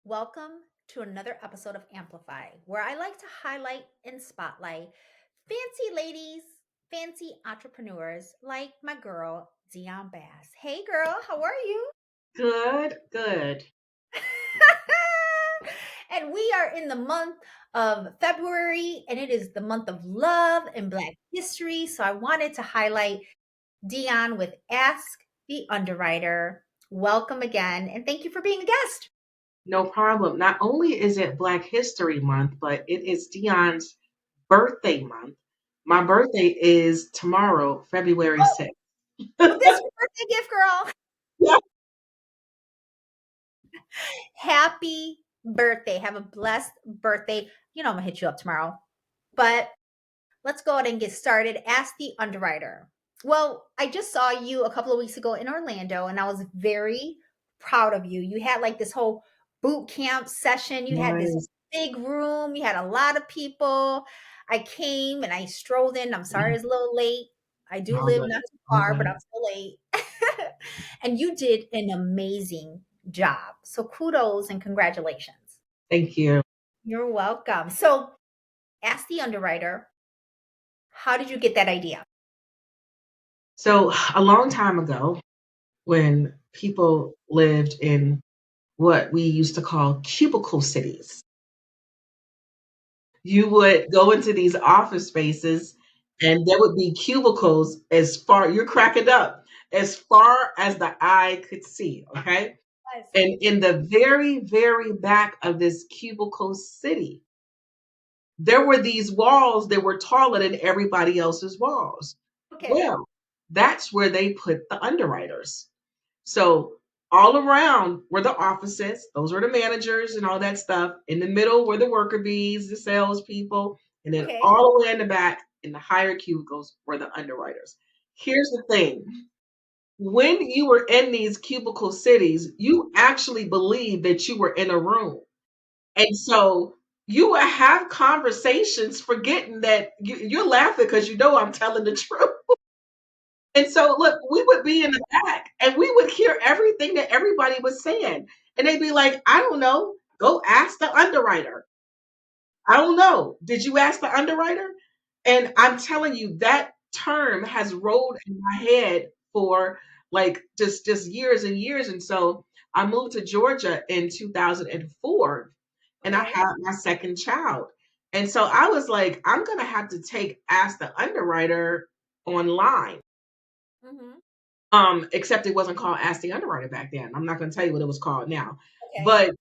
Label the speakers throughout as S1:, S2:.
S1: Welcome to another episode of Amplify, where I like to highlight and spotlight fancy ladies, fancy entrepreneurs like my girl, Dionne Bass. Hey, girl, how are you?
S2: Good, good.
S1: And we are in the month of February, and it is the month of love and Black history. So I wanted to highlight Dionne with Ask the Underwriter. Welcome again, and thank you for being a guest.
S2: No problem. Not only is it Black History Month, but it is Dion's birthday month. My birthday is tomorrow, February
S1: Oh,
S2: 6th.
S1: well, this is your birthday gift, girl.
S2: Yeah.
S1: Happy birthday. Have a blessed birthday. You know, I'm going to hit you up tomorrow. But let's go ahead and get started. Ask the Underwriter. Well, I just saw you a couple of weeks ago in Orlando, and I was very proud of you. You had like this whole boot camp session, you had this
S2: Nice.
S1: big room, you had a lot of people. I came and I strolled in. I'm sorry it's a little late. I do
S2: All
S1: live
S2: good.
S1: not too
S2: All
S1: far, but
S2: good.
S1: I'm still late. And you did an amazing job. So kudos and congratulations.
S2: Thank you.
S1: You're welcome. So, ask the underwriter, how did you get that idea?
S2: So, a long time ago, when people lived in what we used to call cubicle cities, you would go into these office spaces and there would be cubicles as far, you're cracking up, as far as the eye could see. Okay.
S1: Yes.
S2: And in the very, very back of this cubicle city, there were these walls that were taller than everybody else's walls.
S1: Okay.
S2: Well, that's where they put the underwriters. So all around were the offices, those were the managers and all that stuff. In the middle were the worker bees, the salespeople, and then
S1: Okay.
S2: all the way in the back in the higher cubicles were the underwriters. Here's the thing. When you were in these cubicle cities, you actually believed that you were in a room. And so you would have conversations forgetting that you're laughing because you know I'm telling the truth. And so, look, we would be in the back and we would hear everything that everybody was saying. And they'd be like, I don't know, go ask the underwriter. I don't know. Did you ask the underwriter? And I'm telling you, that term has rolled in my head for like just years and years. And so I moved to Georgia in 2004 and I
S1: Okay.
S2: had my second child. And so I was like, I'm gonna have to take Ask the Underwriter online.
S1: Hmm.
S2: Except it wasn't called Ask the Underwriter back then. I'm not gonna tell you what it was called now.
S1: Okay.
S2: But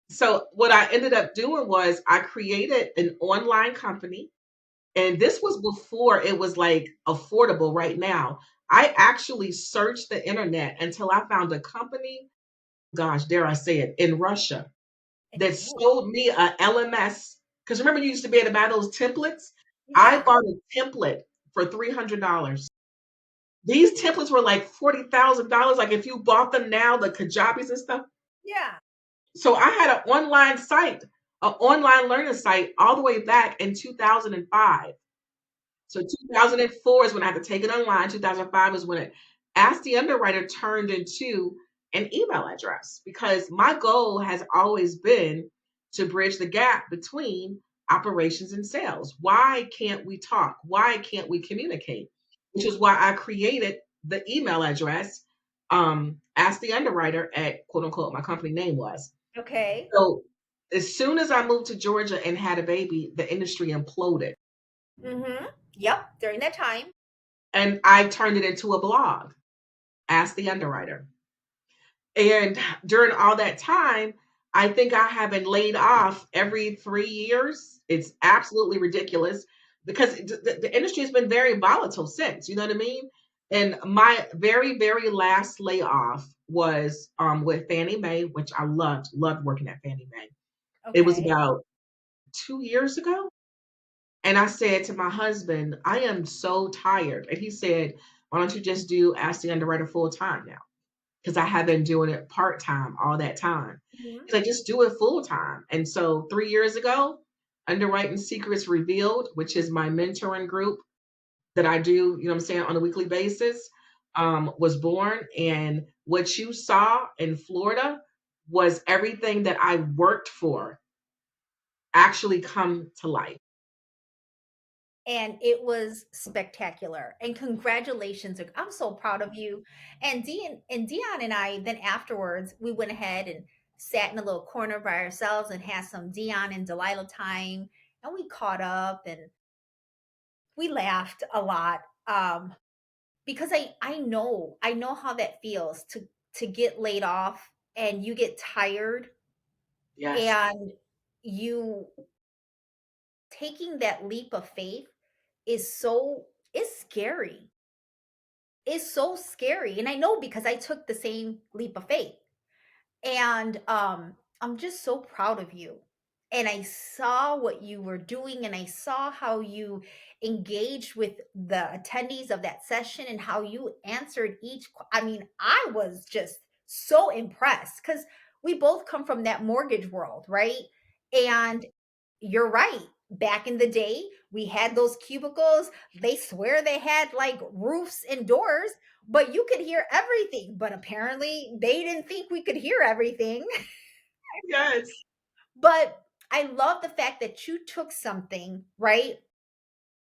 S2: so what I ended up doing was I created an online company, and this was before it was like affordable right now. I actually searched the internet until I found a company, gosh, dare I say it, in Russia that
S1: Ooh,
S2: sold me a LMS. Because remember, you used to be able to buy those templates? I
S1: yeah.
S2: bought a template for $300. These templates were like $40,000. Like if you bought them now, the Kajabis and stuff.
S1: Yeah.
S2: So I had an online site, an online learning site all the way back in 2005. So 2004 is when I had to take it online. 2005 is when it Ask the Underwriter turned into an email address because my goal has always been to bridge the gap between operations and sales. Why can't we talk? Why can't we communicate? Which is why I created the email address, Ask the Underwriter at quote unquote my company name was.
S1: Okay.
S2: So as soon as I moved to Georgia and had a baby, the industry imploded.
S1: Mm-hmm. Yep. During that time.
S2: And I turned it into a blog, Ask the Underwriter. And during all that time, I think I have been laid off every 3 years. It's absolutely ridiculous because the industry has been very volatile since, you know what I mean? And my very, very last layoff was with Fannie Mae, which I loved working at Fannie Mae. It was
S1: Okay.
S2: about 2 years ago. And I said to my husband, I am so tired. And he said, why don't you just do Ask the Underwriter full time now? Because I have been doing it part time all that time.
S1: Hmm.
S2: He's like, just do it full time. And so 3 years ago, Underwriting Secrets Revealed, which is my mentoring group that I do, you know what I'm saying, on a weekly basis, was born. And what you saw in Florida, was everything that I worked for actually come to life.
S1: And it was spectacular. And congratulations. I'm so proud of you. And Dion and I then afterwards we went ahead and sat in a little corner by ourselves and had some Dion and Delilah time and we caught up and we laughed a lot. Because I know how that feels to get laid off and you get tired
S2: Yes.
S1: and you taking that leap of faith is so it's scary. It's so scary. And I know because I took the same leap of faith. And I'm just so proud of you. And I saw what you were doing and I saw how you engaged with the attendees of that session and how you answered I mean, I was just so impressed cuz we both come from that mortgage world, right? And you're right. Back in the day, we had those cubicles. They swear they had like roofs and doors, but you could hear everything. But apparently, they didn't think we could hear everything.
S2: Yes.
S1: But I love the fact that you took something, right?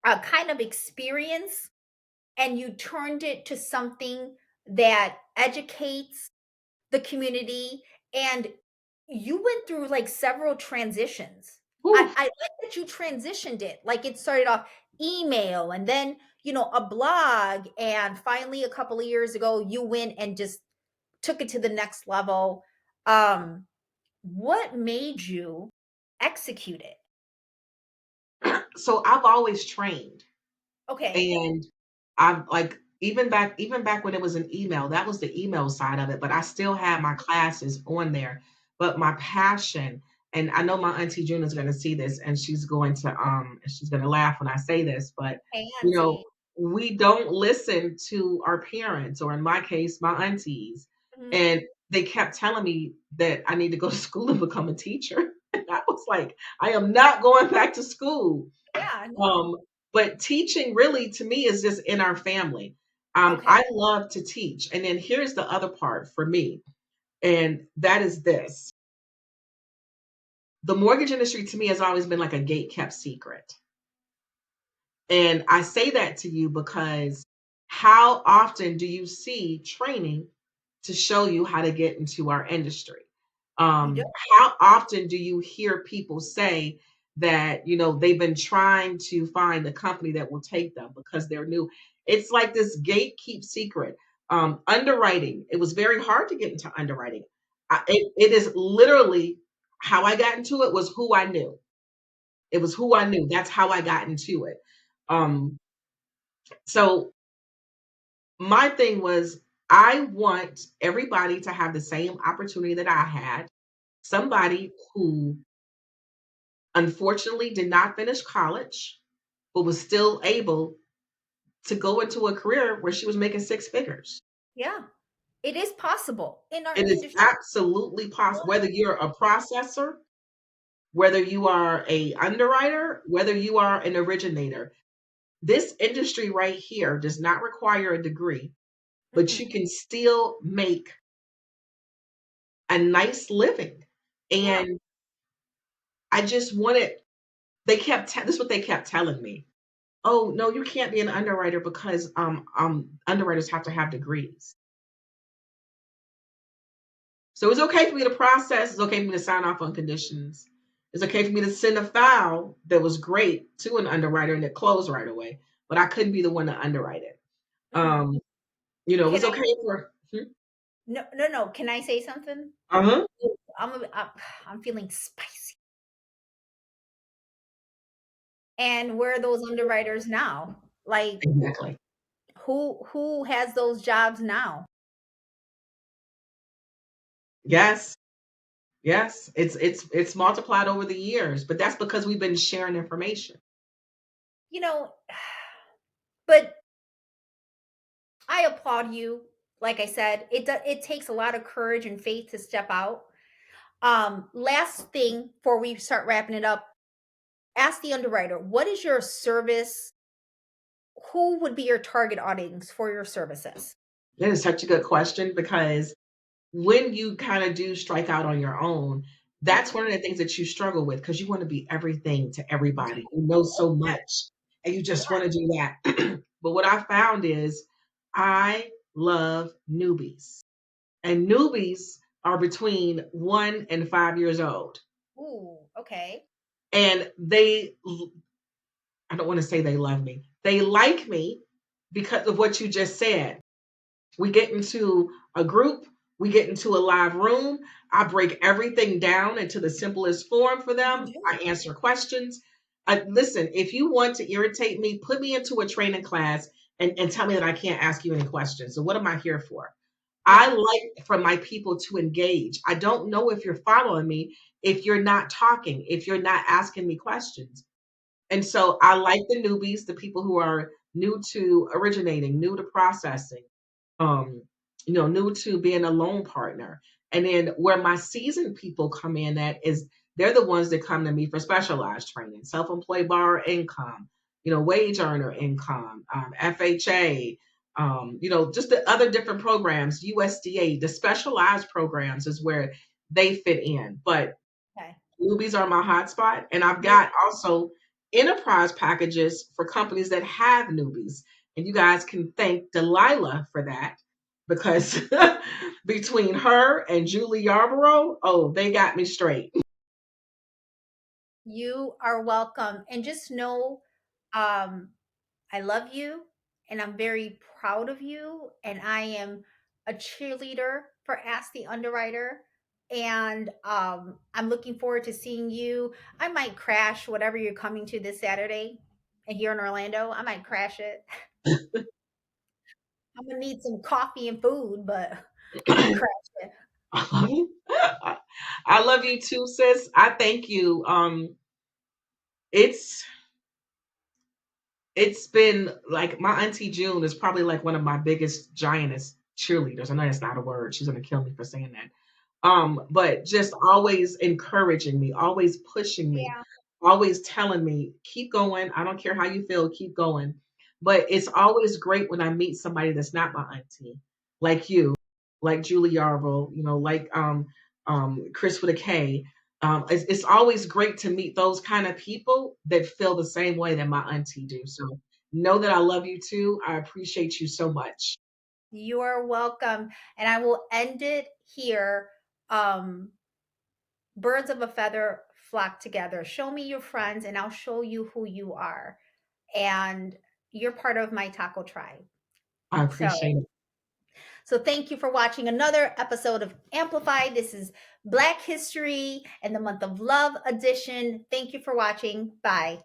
S1: A kind of experience, and you turned it to something that educates the community, and you went through, like, several transitions.
S2: Whew.
S1: I like that you transitioned it, like, it started off email and then, a blog, and finally, a couple of years ago, you went and just took it to the next level. Um, what made you execute it?
S2: So I've always trained.
S1: Okay.
S2: And I'm like, even back when it was an email, that was the email side of it, but I still had my classes on there. But my passion, and I know my auntie June is gonna see this and she's gonna laugh when I say this, but
S1: Hey,
S2: you know,
S1: Auntie.
S2: we don't listen to our parents, or in my case, my aunties.
S1: Mhm.
S2: And they kept telling me that I need to go to school and become a teacher. And I was like, I am not going back to school.
S1: Yeah, no.
S2: Um, but teaching really to me is just in our family.
S1: Okay.
S2: I love to teach. And then here's the other part for me, and that is this. The mortgage industry to me has always been like a gate kept secret. And I say that to you because how often do you see training to show you how to get into our industry?
S1: You do?
S2: How often do you hear people say that, they've been trying to find a company that will take them because they're new? It's like this gatekeep secret. Underwriting, it was very hard to get into underwriting. It is literally how I got into it was who I knew. It was who I knew. That's how I got into it.
S1: Mhm.
S2: Um, so my thing was I want everybody to have the same opportunity that I had. Somebody who unfortunately did not finish college, but was still able to go into a career where she was making six figures.
S1: Yeah. It is possible in our
S2: It is
S1: industry.
S2: absolutely possible, whether you're a processor, whether you are a underwriter, whether you are an originator. This industry right here does not require a degree, but you
S1: Mhm.
S2: can still make a nice living.
S1: Yeah.
S2: And I just wanted, this is what they kept telling me. Oh, no, you can't be an underwriter because underwriters have to have degrees. So it's okay for me to process, it's okay for me to sign off on conditions. It's okay for me to send a file that was great to an underwriter and it closed right away, but I couldn't be the one to underwrite it.
S1: Mhm.
S2: It
S1: Can
S2: was
S1: I
S2: okay for
S1: No, no, no. Can I say something?
S2: uh-huh.
S1: I'm feeling spicy. And where are those underwriters now? Like,
S2: Exactly.
S1: who has those jobs now?
S2: Yes. Yes. It's multiplied over the years, but that's because we've been sharing information.
S1: You know, but I applaud you. Like I said, it takes a lot of courage and faith to step out. Last thing before we start wrapping it up, ask the underwriter, what is your service? Who would be your target audience for your services?
S2: That is such a good question because when you kind of do strike out on your own, that's
S1: Mhm.
S2: one of the things that you struggle with because you want to be everything to everybody. You know
S1: Oh,
S2: so
S1: yeah,
S2: much and you just
S1: yeah.
S2: want to do that. But what I found is I love newbies, and newbies are between 1 and 5 years old.
S1: Ooh, okay.
S2: And I don't want to say they love me, they like me because of what you just said. We get into a group, we get into a live room. I break everything down into the simplest form for
S1: You
S2: them. I
S1: do.
S2: answer questions. Listen, if you want to irritate me, put me into a training class and tell me that I can't ask you any questions. So, what am I here for? I
S1: Yeah.
S2: like for my people to engage. I don't know if you're following me if you're not talking, if you're not asking me questions. And so I like the newbies, the people who are new to originating, new to processing, um, new to being a loan partner. And then where my seasoned people come in at is they're the ones that come to me for specialized training, self-employed borrower income, wage earner income, FHA, just the other different programs, USDA, the specialized programs is where they fit in. But
S1: Okay.
S2: newbies are my hotspot, and I've
S1: They
S2: got also enterprise packages for companies that have newbies. And you guys can thank Delilah for that because between her and Julie Yarborough, oh, they got me straight.
S1: You are welcome. And just know, um, I love you and I'm very proud of you. And I am a cheerleader for Ask the Underwriter. And I'm looking forward to seeing you. I might crash whatever you're coming to this Saturday and here in Orlando. I might crash it. I'm gonna need some coffee and food, but I might crash it.
S2: I love you. I love you too, sis. I thank you. It's it's been like my auntie June is probably like one of my biggest giantess cheerleaders. I know that's not a word. She's gonna kill me for saying that. But just always encouraging me, always pushing me,
S1: Yeah.
S2: always telling me, keep going. I don't care how you feel, keep going. But it's always great when I meet somebody that's not my auntie, like you, like Julie Yarville, like Chris with a K. It's always great to meet those kind of people that feel the same way that my auntie do. So know that I love you too. I appreciate you so much.
S1: You are welcome. And I will end it here. Um, Birds of a feather flock together. Show me your friends, and I'll show you who you are. And you're part of my taco tribe.
S2: I
S1: So,
S2: appreciate it.
S1: so thank you for watching another episode of Amplify. This is Black History and the Month of Love edition. Thank you for watching. Bye.